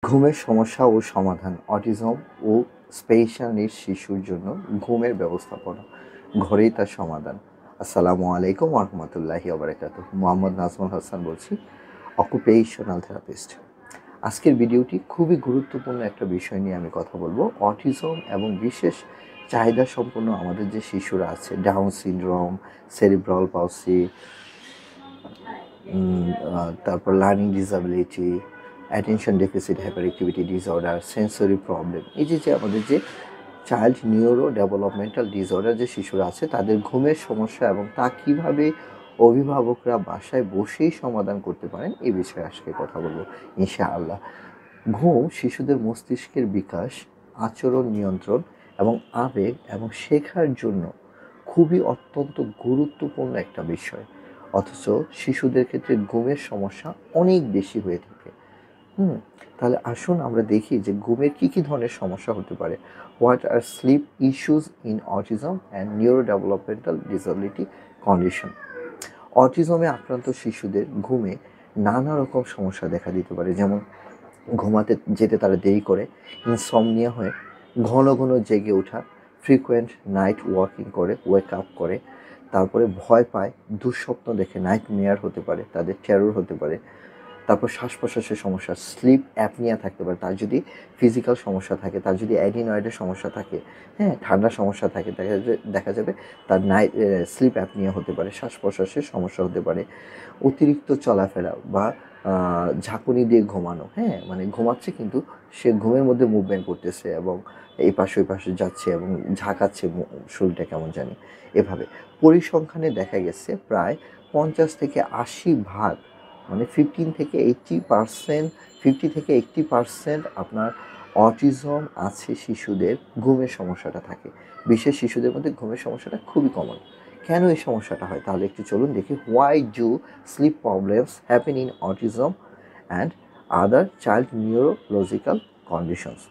ঘুমের সমস্যা ও সমাধান, অটিজম ও স্পেশাল নিডস শিশুর জন্য ঘুমের ব্যবস্থাপনা, ঘরেই তার সমাধান। আসসালামু আলাইকুম রহমতুল্লাহি ওবারাকাতুহ। মোহাম্মদ নাজমুল হাসান বলছি, অকুপেশনাল থেরাপিস্ট। আজকের ভিডিওটি খুবই গুরুত্বপূর্ণ একটা বিষয় নিয়ে আমি কথা বলবো। অটিজম এবং বিশেষ চাহিদা সম্পন্ন আমাদের যে শিশুরা আছে, ডাউন সিনড্রোম, সেরিব্রাল পালসি, তারপর learning disability, attention deficit hyper activity disorder, sensory problem, এই যে আমাদের যে চাইল্ড নিউরো ডেভেলপমেন্টাল ডিসঅর্ডার যে শিশুরা আছে, তাদের ঘুমের সমস্যা এবং তা কীভাবে অভিভাবকরা বাসায় বসেই সমাধান করতে পারেন, এই বিষয়ে আজকে কথা বলবো ইনশাআল্লাহ। ঘুম শিশুদের মস্তিষ্কের বিকাশ, আচরণ নিয়ন্ত্রণ এবং আবেগ এবং শেখার জন্য খুবই অত্যন্ত গুরুত্বপূর্ণ একটা বিষয়। অথচ শিশুদের ক্ষেত্রে ঘুমের সমস্যা অনেক বেশি হয়ে থাকে। তাহলে আসুন আমরা দেখি যে ঘুমের কী কী ধরনের সমস্যা হতে পারে। What are sleep issues in autism and neuro developmental disability condition. অটিজমে আক্রান্ত শিশুদের ঘুমে নানা রকম সমস্যা দেখা দিতে পারে, যেমন ঘুমাতে যেতে তারা দেরি করে, ইনসমনিয়া হয়ে ঘন ঘন জেগে ওঠা, ফ্রিকোয়েন্ট নাইট ওয়াকিং করে, ওয়েক আপ করে, তারপরে ভয় পায়, দুঃস্বপ্ন দেখে, নাইট মেয়ার হতে পারে, তাদের টেরর হতে পারে। তারপর শ্বাস প্রশ্বাসের সমস্যা, স্লিপ অ্যাপনিয়া থাকতে পারে, তার যদি ফিজিক্যাল সমস্যা থাকে, তার যদি অ্যাডিনয়েডের সমস্যা থাকে, ঠান্ডার সমস্যা থাকে, দেখা যাবে তার স্লিপ অ্যাপনিয়া হতে পারে, শ্বাস প্রশ্বাসের সমস্যা হতে পারে। অতিরিক্ত চলাফেরা বা ঝাঁকুনি দিয়ে ঘুমানো, মানে ঘুমাচ্ছে কিন্তু সে ঘুমের মধ্যে মুভমেন্ট করতেছে এবং এই পাশে ওই পাশে যাচ্ছে এবং ঝাঁকাচ্ছে শরীরটা কেমন জানি। এভাবে পরিসংখ্যানে দেখা গেছে প্রায় 50 থেকে 80% মানে 50 থেকে 80% আপনার অটিজম আছে শিশুদের ঘুমের সমস্যাটা থাকে। বিশেষ শিশুদের মধ্যে ঘুমের সমস্যাটা খুবই কমন। কেন এই সমস্যাটা হয় তাহলে একটু চলুন দেখি। Why do sleep problems happen in autism and other child neurological conditions.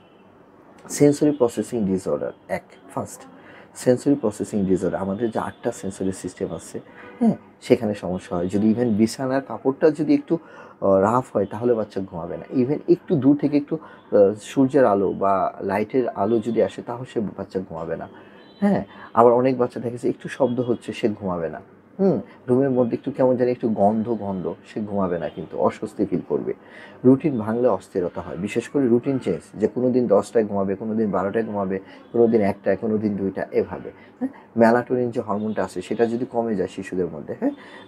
Sensory processing disorder. First sensory processing disorder, আমাদের যে 8টা সেন্সরি সিস্টেম আছে, সেখানে সমস্যা হয়। যদি ইভেন বিছানার কাপড়টা যদি একটু রাফ হয় তাহলে বাচ্চা ঘুমাবে না। ইভেন একটু দূর থেকে একটু সূর্যের আলো বা লাইটের আলো যদি আসে তাহলে সে বাচ্চা ঘুমাবে না। আবার অনেক বাচ্চা দেখেছে একটু শব্দ হচ্ছে সে ঘুমাবে না। রুমের মধ্যে একটু কেমন জানি একটু গন্ধ সে ঘুমাবে না, কিন্তু অস্বস্তি ফিল করবে। রুটিন ভাঙলে অস্থিরতা হয়, বিশেষ করে রুটিন চেঞ্জ, যে কোনো দিন 10টায় ঘুমাবে, কোনো দিন 12টায় ঘুমাবে, কোনো দিন 1টায়, কোনো দিন 2টা, এভাবে। মেলাটোনিন যে হরমোনটা আছে সেটা যদি কমে যায় শিশুদের মধ্যে,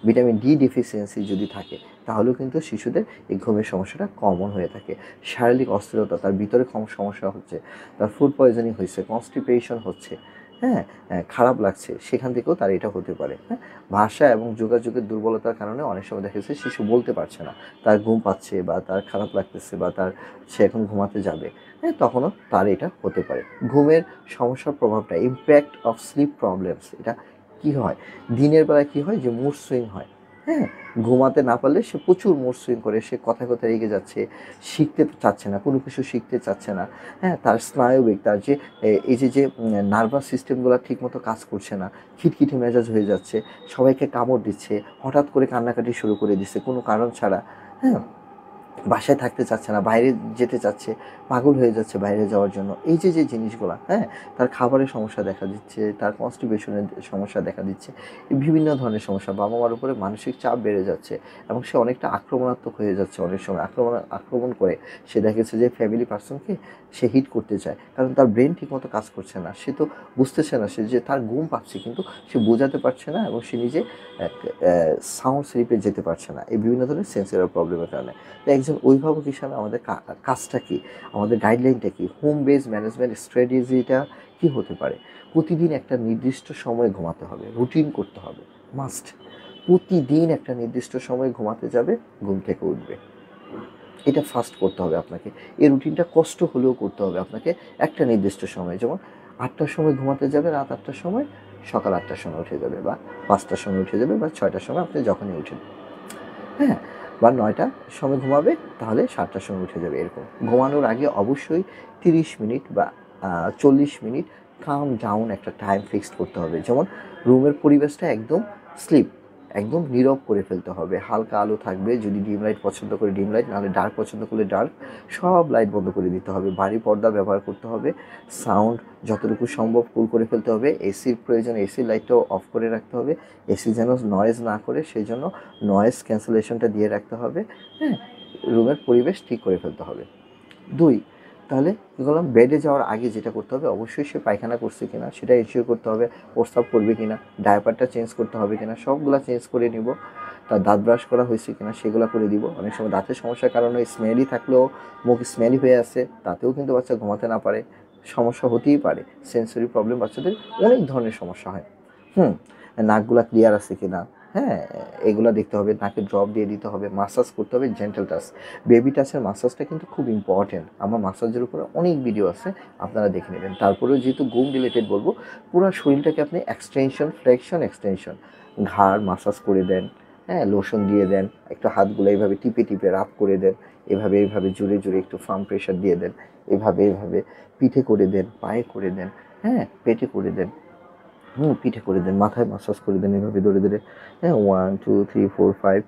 ভিটামিন ডি ডেফিসিয়েন্সি যদি থাকে, তাহলেও কিন্তু শিশুদের এই ঘুমের সমস্যাটা কমন হয়ে থাকে। শারীরিক অস্থিরতা, তার ভিতরে কম সমস্যা হচ্ছে, তার ফুড পয়জনিং হয়েছে, কনস্টিপেশন হচ্ছে, খারাপ লাগছে, সেখান থেকেও তার এটা হতে পারে। ভাষা এবং যোগাযোগের দুর্বলতার কারণে অনেক সময় দেখা যাচ্ছে শিশু বলতে পারছে না, তার ঘুম পাচ্ছে বা তার খারাপ লাগতেছে বা সে এখন ঘুমাতে যাবে, তখনও তার এটা হতে পারে। ঘুমের সমস্যার প্রভাবটা, ইম্প্যাক্ট অফ স্লিপ প্রবলেমস, এটা কী হয়, দিনের বেলায় কী হয় যে মুড সুইং হয়। ঘুমাতে না পারলে সে প্রচুর মুড সুইং করে, সে কথায় কথায় রেগে যাচ্ছে, শিখতে চাচ্ছে না, কোনো কিছু শিখতে চাচ্ছে না। তার স্নায়বিক, তার যে এই যে নার্ভাস সিস্টেমগুলো ঠিকমতো কাজ করছে না, খিটখিটে মেজাজ হয়ে যাচ্ছে, সবাইকে কামড় দিচ্ছে, হঠাৎ করে কান্নাকাটি শুরু করে দিচ্ছে কোনো কারণ ছাড়া, বাসায় থাকতে চাচ্ছে না, বাইরে যেতে চাচ্ছে, পাগল হয়ে যাচ্ছে বাইরে যাওয়ার জন্য। এই যে জিনিসগুলো, তার খাবারের সমস্যা দেখা দিচ্ছে, তার কনস্টিপেশনের সমস্যা দেখা দিচ্ছে, বিভিন্ন ধরনের সমস্যা, বাবা মার উপরে মানসিক চাপ বেড়ে যাচ্ছে এবং সে অনেকটা আক্রমণাত্মক হয়ে যাচ্ছে। অনেক সময় আক্রমণ করে সে দেখেছে যে ফ্যামিলি পার্সনকে সে হিট করতে চায়, কারণ তার ব্রেন ঠিকমতো কাজ করছে না, সে তো বুঝতেছে না সে যে তার ঘুম পাচ্ছে, কিন্তু সে বোঝাতে পারছে না এবং সে নিজে সাউন্ড স্লিপে যেতে পারছে না, এই বিভিন্ন ধরনের সেন্সরি প্রবলেমের কারণে। তো একজন অভিভাবক হিসাবে আমাদের কাজটা কী, আমাদের গাইডলাইনটা কী, হোম বেস ম্যানেজমেন্ট স্ট্র্যাটেজিটা কী হতে পারে? প্রতিদিন একটা নির্দিষ্ট সময় ঘুমাতে হবে, রুটিন করতে হবে, মাস্ট। প্রতিদিন একটা নির্দিষ্ট সময় ঘুমাতে যাবে, ঘুম থেকে উঠবে, এটা ফার্স্ট করতে হবে আপনাকে। এই রুটিনটা কষ্ট হলেও করতে হবে আপনাকে। একটা নির্দিষ্ট সময়, যেমন 8টার সময় ঘুমাতে যাবে, রাত 8টার সময়, সকাল 8টার সময় উঠে যাবে, বা 5টার সময় উঠে যাবে, বা 6টার সময় আপনি যখনই উঠেন, বা 9টার সময় ঘুমাবে, তাহলে 7টার সময় উঠে যাবে। এরকম ঘুমানোর আগে অবশ্যই 30 মিনিট বা 40 মিনিট কাম ডাউন একটা টাইম ফিক্সড করতে হবে। যেমন রুমের পরিবেশটা একদম স্লিপ, একদম নীরব করে ফেলতে হবে, হালকা আলো থাকবে, যদি ডিম লাইট পছন্দ করে ডিম লাইট, নাহলে ডার্ক পছন্দ করলে ডার্ক, সব লাইট বন্ধ করে দিতে হবে, ভারী পর্দা ব্যবহার করতে হবে, সাউন্ড যতটুকু সম্ভব কুল করে ফেলতে হবে, এসির প্রয়োজন এসির লাইটটাও অফ করে রাখতে হবে, এসি যেন নয়েজ না করে সেই জন্য নয়েজ ক্যান্সেলেশনটা দিয়ে রাখতে হবে, হ্যাঁ, রুমের পরিবেশ ঠিক করে ফেলতে হবে। 2, তাহলে কী করলাম, বেডে যাওয়ার আগে যেটা করতে হবে, অবশ্যই সে পায়খানা করছে কিনা সেটা এনশিওর করতে হবে, প্রস্রাব করবে কিনা, ডায়াপারটা চেঞ্জ করতে হবে কিনা, সবগুলা চেঞ্জ করে নিব, তার দাঁত ব্রাশ করা হয়েছে কিনা সেগুলো করে দিব। অনেক সময় দাঁতের সমস্যার কারণে স্মেলই থাকলেও মুখ স্মেলি হয়ে আছে, তাতেও কিন্তু বাচ্চা ঘুমাতে না পারে, সমস্যা হতেই পারে, সেন্সরি প্রবলেম বাচ্চাদের অনেক ধরনের সমস্যা হয়। নাকগুলা ক্লিয়ার আছে কিনা, হ্যাঁ, এগুলো দেখতে হবে, নাকে ড্রপ দিয়ে দিতে হবে, মাসাজ করতে হবে, জেন্টাল টাচ, বেবি টাচের মাসাজটা কিন্তু খুব ইম্পর্টেন্ট, আমার মাসাজের উপরে অনেক ভিডিও আছে, আপনারা দেখে নেবেন। তারপরেও যেহেতু ঘুম রিলেটেড বলবো, পুরো শরীরটাকে আপনি এক্সটেনশন ফ্লেকশন এক্সটেনশন, ঘাড় মাসাজ করে দেন, হ্যাঁ, লোশন দিয়ে দেন, একটু হাতগুলো এইভাবে টিপে টিপে রাব করে দেন, এইভাবে জোরে জোরে একটু ফার্ম প্রেশার দিয়ে দেন, এইভাবে পিঠে করে দেন, পায়ে করে দেন, হ্যাঁ, পেটে করে দেন, পিঠে করে দেন, মাথায় মাসাজ করে দেন, এভাবে ধরে ধরে, হ্যাঁ, 1 2 3 4 5,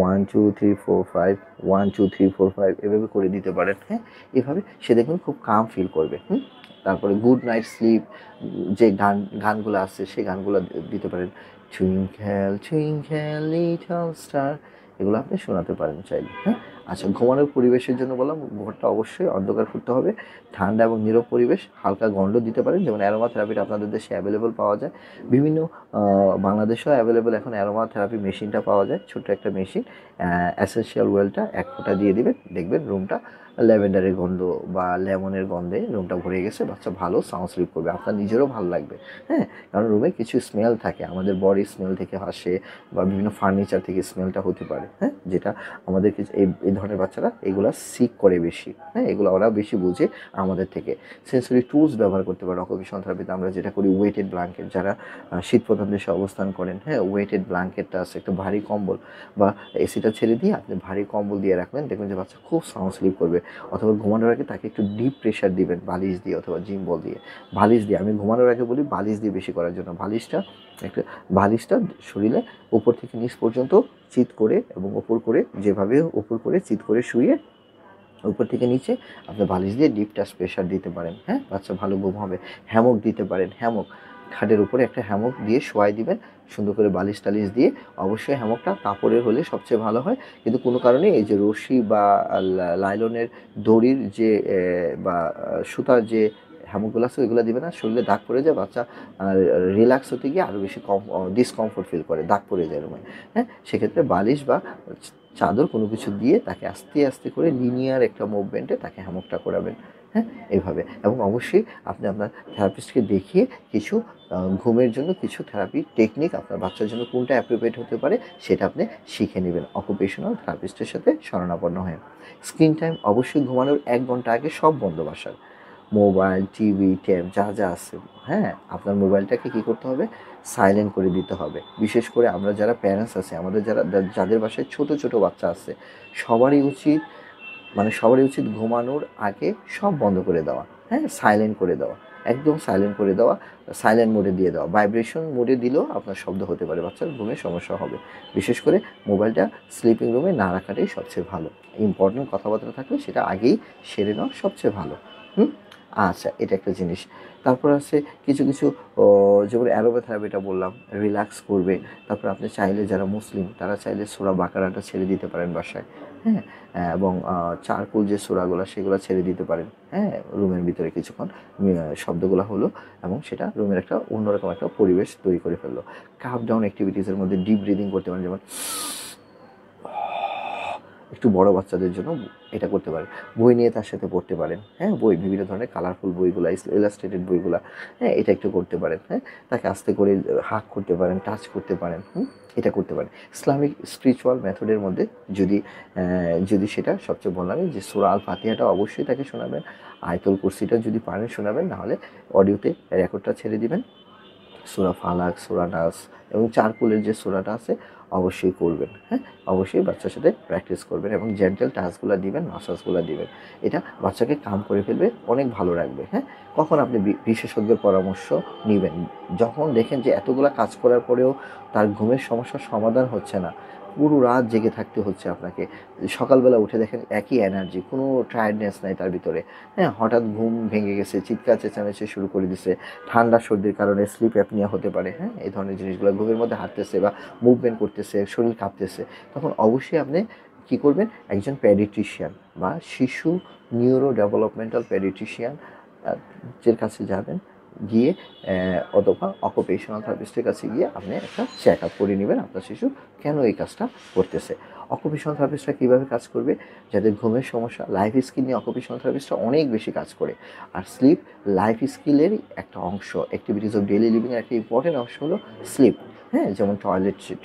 1 2 3 4 5, 1 2 3 4 5, এভাবে করে দিতে পারেন, হ্যাঁ, এভাবে সে দেখবেন খুব কাম ফিল করবে। তারপরে গুড নাইট স্লিপ যে গানগুলো আছে সেই গানগুলো দিতে পারেন, টুইঙ্কেল টুইঙ্কেল লিটল স্টার, এগুলো আপনি শোনাতে পারেন চাইলে, হ্যাঁ। আচ্ছা, ঘুমানোর পরিবেশের জন্য বললাম, ঘরটা অবশ্যই অন্ধকার করতে হবে, ঠান্ডা এবং নীরব পরিবেশ, হালকা গন্ধ দিতে পারেন, যেমন অ্যারোমা থেরাপিটা আপনাদের দেশে অ্যাভেলেবল পাওয়া যায়, বিভিন্ন বাংলাদেশেও অ্যাভেলেবল এখন অ্যারোমা থেরাপি মেশিনটা পাওয়া যায়, ছোট্ট একটা মেশিন, এসেনশিয়াল ওয়েলটা 1 ফোঁটা দিয়ে দিবেন, দেখবেন রুমটা ল্যাভেন্ডারের গন্ধ বা লেমনের গন্ধে রুমটা ভরে গেছে, বাচ্চা ভালো সাউন্ড স্লিপ করবে, আপনার নিজেরও ভালো লাগবে, হ্যাঁ, কারণ রুমে কিছু স্মেল থাকে, আমাদের বডি স্মেল থেকে আসে বা বিভিন্ন ফার্নিচার থেকে স্মেলটা হতে পারে, হ্যাঁ, যেটা আমাদের কিছু এই ধরনের বাচ্চারা এগুলা সিক করে বেশি, হ্যাঁ, এগুলো ওরা বেশি বুঝে আমাদের থেকে। সেন্সরি টুলস ব্যবহার করতে পারে অকুপেশনাল থেরাপিতে, আমরা যেটা করি ওয়েটেড ব্ল্যাঙ্কেট, যারা শীত প্রধান দেশে অবস্থান করেন, হ্যাঁ, ওয়েটেড ব্ল্যাঙ্কেটটা আছে, একটা ভারী কম্বল বা এসিটা ছেড়ে দিয়ে আপনি ভারী কম্বল দিয়ে রাখবেন, দেখবেন যে বাচ্চা খুব সাউন্ড স্লিপ করবে। অথবা ঘুমানোর আগে তাকে একটু ডিপ প্রেশার দিবেন বালিশ দিয়ে অথবা জিম বল দিয়ে, বালিশ দিয়ে, আমি ঘুমানোর আগে বলি বালিশ দিয়ে বেশি করার জন্য, বালিশটা শরীরে উপর থেকে নিচ পর্যন্ত চিৎ করে এবং ওপর করে, যেভাবে ওপর করে চিৎ করে শুয়ে উপর থেকে নিচে আপনি বালিশ দিয়ে ডিপ টাচ প্রেশার দিতে পারেন, হ্যাঁ, বাচ্চা ভালো ঘুম হবে। হ্যামক দিতে পারেন, হ্যামক, খাটের উপরে একটা হ্যামক দিয়ে শোয়াই দিবেন, সুন্দর করে বালিশ টালিশ দিয়ে, অবশ্যই হ্যামকটা কাপড়ের হলে সবচেয়ে ভালো হয়, কিন্তু কোনো কারণে এই যে রশি বা লাইলনের দড়ির যে বা সুতার যে হ্যামকগুলো আছে ওইগুলো দিবে না, শরীরে দাগ পড়ে যায়, বাচ্চা রিল্যাক্স হতে গিয়ে আরও বেশি ডিসকমফোর্ট ফিল করে, দাগ পড়ে যায় রুমে, হ্যাঁ, সেক্ষেত্রে বালিশ বা চাদর কোনো কিছু দিয়ে তাকে আস্তে আস্তে করে লিনিয়ার একটা মুভমেন্টে তাকে হ্যামকটা করাবেন, হ্যাঁ, এইভাবে। এবং অবশ্যই আপনি আপনার থেরাপিস্টকে দেখিয়ে কিছু ঘুমের জন্য কিছু থেরাপি টেকনিক আপনার বাচ্চার জন্য কোনটা অ্যাপ্রোপ্রিয়েট হতে পারে সেটা আপনি শিখে নেবেন অকুপেশনাল থেরাপিস্টের সাথে শরণাপন্ন হয়ে। স্ক্রিন টাইম অবশ্যই ঘুমানোর 1 ঘন্টা আগে সব বন্ধ, বাসার মোবাইল, টিভি, ট্যাব যা যা আছে, হ্যাঁ, আপনার মোবাইলটাকে কী করতে হবে, সাইলেন্ট করে দিতে হবে। বিশেষ করে আমরা যারা প্যারেন্টস আছে, আমাদের যাদের বাসায় ছোট ছোট বাচ্চা আছে, সবারই উচিত ঘুমানোর আগে সব বন্ধ করে দেওয়া, হ্যাঁ, সাইলেন্ট করে দেওয়া, একদম সাইলেন্ট করে দেওয়া, সাইলেন্ট মোডে দিয়ে দেওয়া, ভাইব্রেশন মোডে দিলেও আপনার শব্দ হতে পারে, বাচ্চার ঘুমের সমস্যা হবে। বিশেষ করে মোবাইলটা স্লিপিং রুমে না রাখাটাই সবচেয়ে ভালো, ইম্পর্টেন্ট কথাবার্তা থাকলে সেটা আগেই সেরে নেওয়া সবচেয়ে ভালো। আচ্ছা, এটা একটা জিনিস। তারপর আছে কিছু কিছু যেমন অ্যারোমা থেরাপিটা বললাম, রিল্যাক্স করবে। তারপর আপনি চাইলে, যারা মুসলিম তারা চাইলে সূরা বাকারাটা ছেড়ে দিতে পারেন বাসায়, হ্যাঁ, এবং চারকুল যে সূরাগুলো সেগুলো ছেড়ে দিতে পারেন, হ্যাঁ, রুমের ভিতরে কিছুক্ষণ শব্দগুলো হলো এবং সেটা রুমের একটা অন্যরকম একটা পরিবেশ তৈরি করে ফেললো। কাপ ডাউন অ্যাক্টিভিটিসের মধ্যে ডিপ ব্রিদিং করতে পারেন, যেমন একটু বড় বাচ্চাদের জন্য এটা করতে পারেন। বই নিয়ে তার সাথে পড়তে পারেন, হ্যাঁ, বই বিভিন্ন ধরনের কালারফুল বইগুলা, ইলাস্ট্রেটেড বইগুলা, হ্যাঁ, এটা একটু করতে পারেন, হ্যাঁ, তাকে আস্তে করে হাগ করতে পারেন, টাচ করতে পারেন, এটা করতে পারেন। ইসলামিক স্পিরিচুয়াল মেথডের মধ্যে যদি সেটা সবচেয়ে বললামই যে সূরা আল ফাতিহাটা অবশ্যই তাকে শোনাবেন, আয়াতুল কুরসিটা যদি পারেন শোনাবেন, নাহলে অডিওতে রেকর্ডটা ছেড়ে দিবেন, সূরা ফালাক, সূরা নাস এবং চারকুলের যে সূরাটা আছে অবশ্যই করবেন। হ্যাঁ, অবশ্যই বাচ্চার সাথে প্র্যাকটিস করবেন এবং জেন্টাল টাচগুলো দিবেন, মাসাজগুলো দিবেন। এটা বাচ্চাকে কাম করে ফেলবে, অনেক ভালো রাখবে। হ্যাঁ, কখন আপনি বিশেষজ্ঞের পরামর্শ নিবেন? যখন দেখেন যে এতগুলা কাজ করার পরেও তার ঘুমের সমস্যার সমাধান হচ্ছে না, পুরো রাত জেগে থাকতে হচ্ছে আপনাকে, সকালবেলা উঠে দেখেন একই এনার্জি, কোনো টায়ার্ডনেস নাই তার ভিতরে। হ্যাঁ, হঠাৎ ঘুম ভেঙে গেছে, চিৎকার চেঁচামেচি শুরু করে দিছে, ঠান্ডা সর্দির কারণে স্লিপ অ্যাপনিয়া হতে পারে। হ্যাঁ, এই ধরনের জিনিসগুলো ঘুমের মধ্যে হাঁটতেছে বা মুভমেন্ট করতেছে, শরীর কাঁপতেছে, তখন অবশ্যই আপনি কী করবেন? একজন প্যাডিট্রিশিয়ান বা শিশু নিউরো ডেভেলপমেন্টাল প্যাডিট্রিশিয়ান এর কাছে যাবেন, গিয়ে অথবা অকুপেশনাল থেরাপিস্টের কাছে গিয়ে আপনি একটা চেক আপ করে নেবেন আপনার শিশু কেন এই কাজটা করতেছে। অকুপেশনাল থেরাপিস্টরা কীভাবে কাজ করবে? যাদের ঘুমের সমস্যা, লাইফ স্কিল নিয়ে অকুপেশনাল থেরাপিস্টরা অনেক বেশি কাজ করে। আর স্লিপ লাইফ স্কিলেরই একটা অংশ, অ্যাক্টিভিটিস অফ ডেইলি লিভিংয়ের একটা ইম্পর্টেন্ট অংশ হলো স্লিপ। হ্যাঁ, যেমন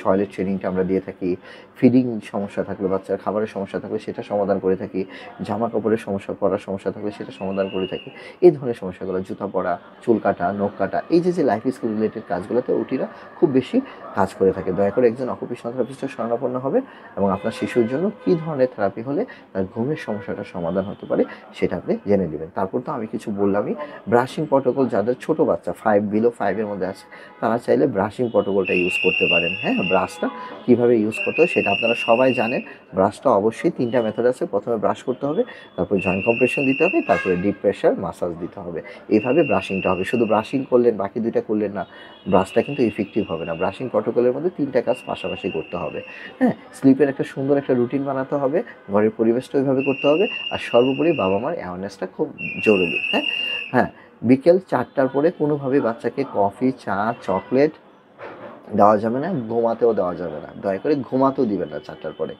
টয়লেট ট্রেনিংটা আমরা দিয়ে থাকি, ফিডিং সমস্যা থাকলে, বাচ্চার খাবারের সমস্যা থাকলে সেটা সমাধান করে থাকি, জামা কাপড়ের সমস্যা, পরার সমস্যা থাকলে সেটা সমাধান করে থাকি। এই ধরনের সমস্যাগুলো, জুতা পরা, চুল কাটা, নখ কাটা, এই যে লাইফ স্কিল রিলেটেড কাজগুলোতে ওটিরা খুব বেশি কাজ করে থাকে। দয়া করে একজন অকুপেশনাল থেরাপিস্টের শরণাপন্ন হবে এবং আপনার শিশুর জন্য কী ধরনের থেরাপি হলে তার ঘুমের সমস্যাটার সমাধান হতে পারে সেটা আপনি জেনে নেবেন। তারপর তো আমি কিছু বললামই, ব্রাশিং প্রটোকল যাদের ছোটো বাচ্চা বিলো 5 মধ্যে আছে তারা চাইলে ব্রাশিং প্রটোকলটা ইউজ করতে পারেন। হ্যাঁ, ব্রাশটা কীভাবে ইউজ করতে হয় সেটা আপনারা সবাই জানেন। ব্রাশটা অবশ্যই 3টা মেথড আছে। প্রথমে ব্রাশ করতে হবে, তারপর জয়েন্ট কম্প্রেশন দিতে হবে, তারপরে ডিপ প্রেশার মাসাজ দিতে হবে। এইভাবে ব্রাশিংটা হবে। শুধু ব্রাশিং করলেন, বাকি 2টা করলেন না, ব্রাশটা কিন্তু ইফেক্টিভ হবে না। ব্রাশিং প্রটোকলের মধ্যে 3টা কাজ পাশাপাশি করতে হবে। হ্যাঁ, স্লিপের একটা সুন্দর একটা রুটিন বানাতে হবে, ঘরের পরিবেশটা ওইভাবে করতে হবে, আর সর্বোপরি বাবা মার অ্যাওয়ারনেসটা খুব জরুরি। হ্যাঁ, হ্যাঁ, বিকেল 4টার পরে কোনোভাবেই বাচ্চাকে কফি, চা, চকলেট দেওয়া যাবে না, ঘুমাতেও দেওয়া যাবে না। দয়া করে ঘুমাতেও দিবেন না 4টার পরে।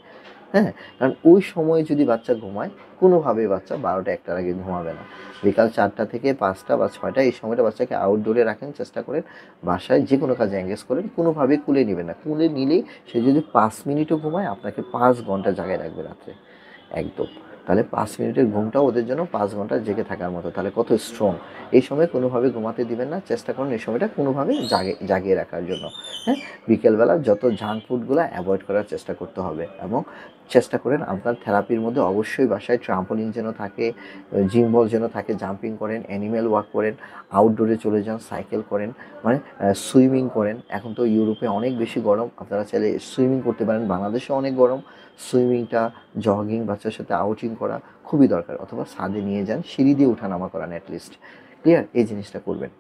হ্যাঁ, কারণ ওই সময়ে যদি বাচ্চা ঘুমায়, কোনোভাবেই বাচ্চা 12টা 1টার আগে ঘুমাবে না। বিকাল 4টা থেকে 5টা বা 6টা এই সময়টা বাচ্চাকে আউটডোরে রাখেন, চেষ্টা করেন। বাসায় যে কোনো কাজে এঙ্গেজ করেন, কোনোভাবেই কুলে নেবেন না। কুলে নিলেই সে যদি 5 মিনিটও ঘুমায়, আপনাকে 5 ঘন্টা জাগায় রাখবে রাত্রে একদম। তাহলে 5 মিনিটের ঘুমটাও ওদের জন্য 5 ঘন্টা জেগে থাকার মতো। তাহলে কত স্ট্রং! এই সময় কোনোভাবে ঘুমাতে দিবেন না। চেষ্টা করুন এই সময়টা কোনোভাবে জাগিয়ে রাখার জন্য। হ্যাঁ, বিকেলবেলা যত জাঙ্ক ফুডগুলো অ্যাভয়েড করার চেষ্টা করতে হবে এবং চেষ্টা করেন আপনার থেরাপির মধ্যে অবশ্যই বাসায় ট্রাম্পোলিন যেন থাকে, জিম বল যেন থাকে, জাম্পিং করেন, অ্যানিম্যাল ওয়াক করেন, আউটডোরে চলে যান, সাইকেল করেন, মানে সুইমিং করেন। এখন তো ইউরোপে অনেক বেশি গরম, আপনারা চাইলে সুইমিং করতে পারেন। বাংলাদেশে অনেক গরম, সুইমিংটা, জগিং, বাচ্চার সাথে আউটিং করা খুবই দরকার। অথবা ছাদে নিয়ে যান, সিঁড়ি দিয়ে ওঠানামা করান অ্যাটলিস্ট। ক্লিয়ার? এই জিনিসটা করবেন।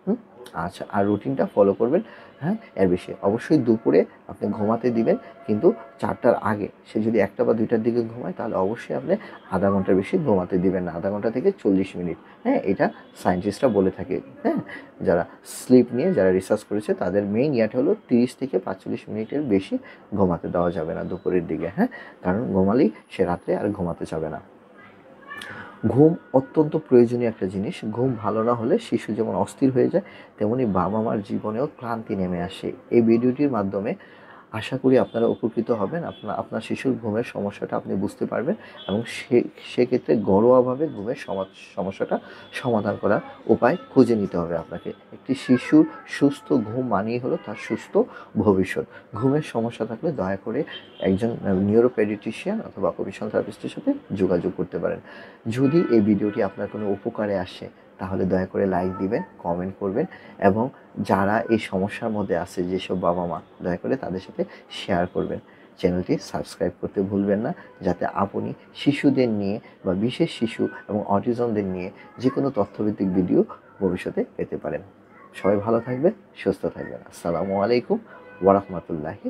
আচ্ছা, আর রুটিনটা ফলো করবেন। হ্যাঁ, এর বেশি অবশ্যই দুপুরে আপনি ঘুমাতে দিবেন, কিন্তু 4টার আগে। সে যদি 1টা বা 2টার দিকে ঘুমায় তাহলে অবশ্যই আপনি আধা ঘন্টার বেশি ঘুমাতে দিবেন না। আধা ঘন্টা থেকে 40 মিনিট। হ্যাঁ, এটা সায়েন্টিস্টরা বলে থাকে। হ্যাঁ, যারা স্লিপ নিয়ে যারা রিসার্চ করেছে তাদের মেইন ইয়াটা হলো 30 থেকে 45 মিনিটের বেশি ঘুমাতে দেওয়া যাবে না দুপুরের দিকে। হ্যাঁ, কারণ ঘুমালেই সে রাত্রে আর ঘুমাতে যাবে না। ঘুম অত্যন্ত প্রয়োজনীয় একটা জিনিস। ঘুম ভালো না হলে শিশু যেমন অস্থির হয়ে যায়, তেমনি বাবা মার জীবনেও ক্লান্তি নেমে আসে। এই ভিডিওটির মাধ্যমে আশা করি আপনারা উপকৃত হবেন। আপনার শিশুর ঘুমের সমস্যাটা আপনি বুঝতে পারবেন এবং সেক্ষেত্রে ঘরোয়াভাবে ঘুমের সমস্যাটা সমাধান করার উপায় খুঁজে নিতে হবে আপনাকে। একটি শিশুর সুস্থ ঘুম মানেই হলো তার সুস্থ ভবিষ্যৎ। ঘুমের সমস্যা থাকলে দয়া করে একজন নিউরোপেডিয়াট্রিশিয়ান অথবা অকুপেশনাল থেরাপিস্টের সাথে যোগাযোগ করতে পারেন। যদি এই ভিডিওটি আপনার কোনো উপকারে আসে তাহলে দয়া করে লাইক দিবেন, কমেন্ট করবেন এবং যারা এই সমস্যার মধ্যে আছে, যেসব বাবা মা, দয়া করে তাদের সাথে শেয়ার করবেন। চ্যানেলটি সাবস্ক্রাইব করতে ভুলবেন না, যাতে আপনি শিশুদের নিয়ে বা বিশেষ শিশু এবং অটিজমদের নিয়ে যে কোনো তথ্যভিত্তিক ভিডিও ভবিষ্যতে পেতে পারেন। সবাই ভালো থাকবেন, সুস্থ থাকবেন। আসসালামু আলাইকুম ওয়া রাহমাতুল্লাহি